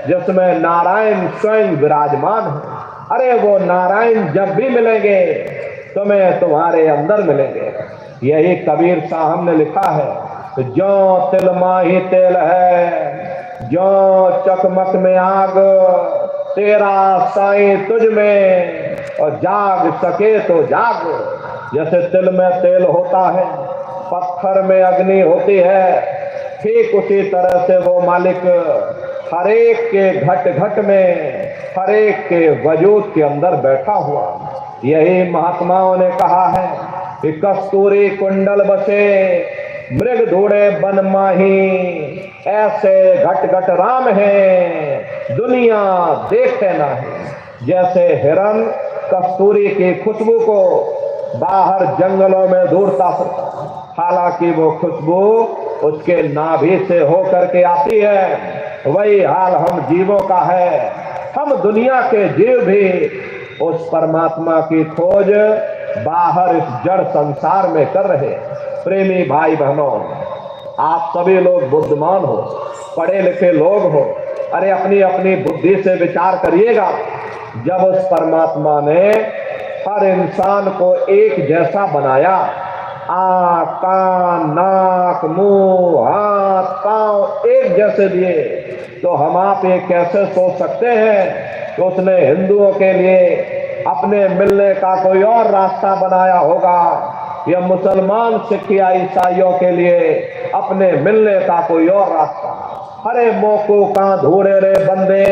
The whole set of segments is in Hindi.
जिसमें नारायण स्वयं विराजमान है। अरे वो नारायण जब भी मिलेंगे तुम्हें तुम्हारे अंदर मिलेंगे। यही कबीर साहब ने लिखा है, जो तिल माही तेल है, जो चकमक में आग, तेरा साईं तुझ में, और जाग सके तो जाग। जैसे तिल में तेल होता है, पत्थर में अग्नि होती है, ठीक उसी तरह से वो मालिक हरेक के घट घट में, हरेक के वजूद के अंदर बैठा हुआ। यही महात्माओं ने कहा है कि कस्तूरी कुंडल बसे, मृग ढूंढे बन माही, ऐसे घट घट राम है, दुनिया देखे नहीं। जैसे हिरन कस्तूरी की खुशबू को बाहर जंगलों में ढूंढता फिरता, हालांकि वो खुशबू उसके नाभि से होकर के आती है, वही हाल हम जीवों का है। हम दुनिया के जीव भी उस परमात्मा की खोज बाहर इस जड़ संसार में कर रहे। प्रेमी भाई बहनों, आप सभी लोग बुद्धिमान हो, पढ़े लिखे लोग हो, अरे अपनी अपनी बुद्धि से विचार करिएगा। जब उस परमात्मा ने हर इंसान को एक जैसा बनाया, आँख, कान, नाक, मुंह, हाथ, पांव एक जैसे दिए, तो हम आप ये कैसे सोच सकते हैं कि उसने हिंदुओं के लिए अपने मिलने का कोई और रास्ता बनाया होगा, या मुसलमान, सिख या ईसाइयों के लिए अपने मिलने का कोई और रास्ता। अरे मोको कहां ढूंढे रे बंदे,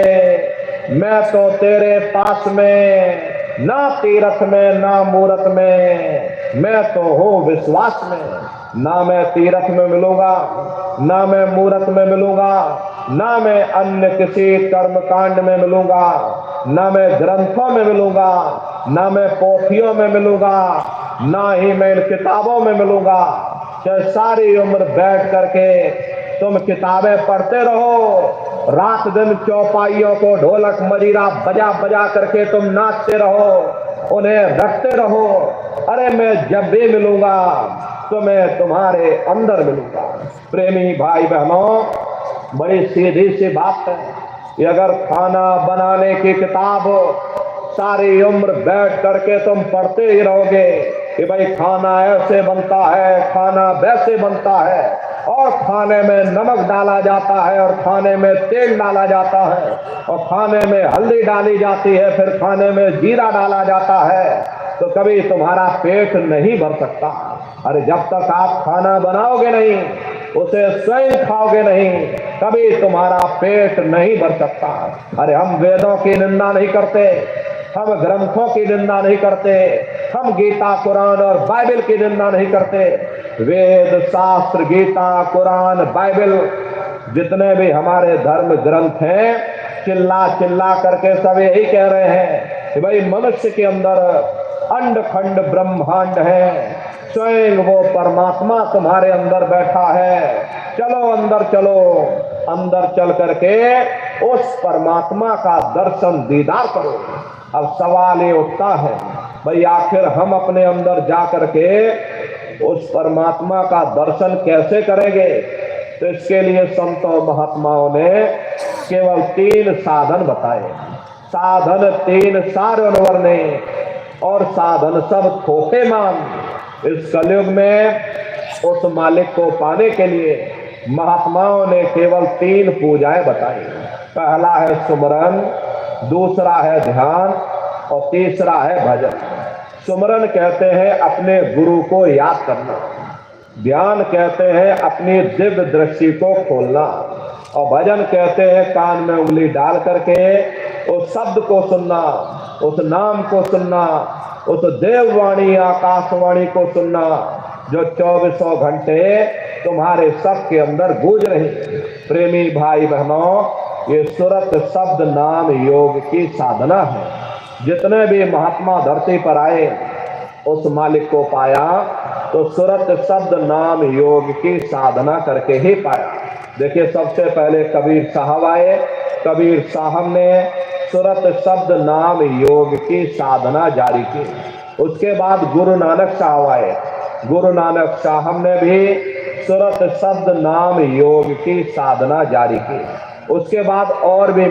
मैं तो तेरे पास में, ना तीरथ में ना मूरत में, मैं तो हूं विश्वास में। ना मैं तीरथ में मिलूंगा, ना मैं मूरत में मिलूंगा, ना मैं अन्य किसी कर्मकांड में मिलूंगा, ना मैं ग्रंथों में मिलूंगा, ना मैं पोथियों में मिलूंगा, ना ही मैं इन किताबों में मिलूंगा। चाहे सारी उम्र बैठ करके तुम किताबें पढ़ते रहो, रात दिन चौपाइयों को ढोलक मजीरा बजा बजा करके तुम नाचते रहो, उन्हें रटते रहो, अरे मैं जब भी मिलूंगा तो मैं तुम्हारे अंदर मिलूंगा। प्रेमी भाई बहनों, बड़ी सीधी सी बात है कि अगर खाना बनाने की किताब सारी उम्र बैठ करके तुम पढ़ते ही रहोगे कि भाई खाना ऐसे बनता है, खाना वैसे बनता है, और खाने में नमक डाला जाता है, और खाने में तेल डाला जाता है, और खाने में हल्दी डाली जाती है, फिर खाने में जीरा डाला जाता है, तो कभी तुम्हारा पेट नहीं भर सकता। अरे जब तक आप खाना बनाओगे नहीं, उसे स्वयं खाओगे नहीं, कभी तुम्हारा पेट नहीं भर सकता। अरे हम वेदों की निंदा नहीं करते, हम ग्रंथों की निंदा नहीं करते, हम गीता, कुरान और बाइबल की निंदा नहीं करते। वेद, शास्त्र, गीता, कुरान, बाइबल, जितने भी हमारे धर्म ग्रंथ हैं, चिल्ला चिल्ला करके सब यही कह रहे हैं कि भाई मनुष्य के अंदर अंड खंड ब्रह्मांड है, स्वयं वो परमात्मा तुम्हारे अंदर बैठा है, चलो अंदर चलो, अंदर चल करके उस परमात्मा का दर्शन दीदार करो। अब सवाल ये उठता है, भाई आखिर हम अपने अंदर जा करके उस परमात्मा का दर्शन कैसे करेंगे? तो इसके लिए संतों महात्माओं ने केवल 3 साधन बताए। साधन 3 सारवर ने, और साधन सब थोथे मान। इस कलयुग में उस मालिक को पाने के लिए महात्माओं ने केवल 3 पूजाएं बताई। पहला है सुमरन, दूसरा है ध्यान, और तीसरा है भजन। सुमरन कहते हैं अपने गुरु को याद करना, ध्यान कहते हैं अपनी दिव्य दृष्टि को खोलना, और भजन कहते हैं कान में उंगली डाल करके उस शब्द को सुनना, उस नाम को सुनना, उस देववाणी आकाशवाणी को सुनना जो 24 घंटे तुम्हारे सबके अंदर गूंज रही। प्रेमी भाई बहनों, ये सुरत शब्द नाम योग की साधना है। जितने भी महात्मा धरती पर आए, उस मालिक को पाया तो सुरत शब्द नाम योग की साधना करके ही पाया। देखिए, सबसे पहले कबीर साहब आए, कबीर साहब ने सुरत शब्द नाम योग की साधना जारी की। उसके बाद गुरु नानक साहब आए, गुरु नानक साहब ने भी सुरत शब्द नाम योग की साधना जारी की। उसके बाद और भी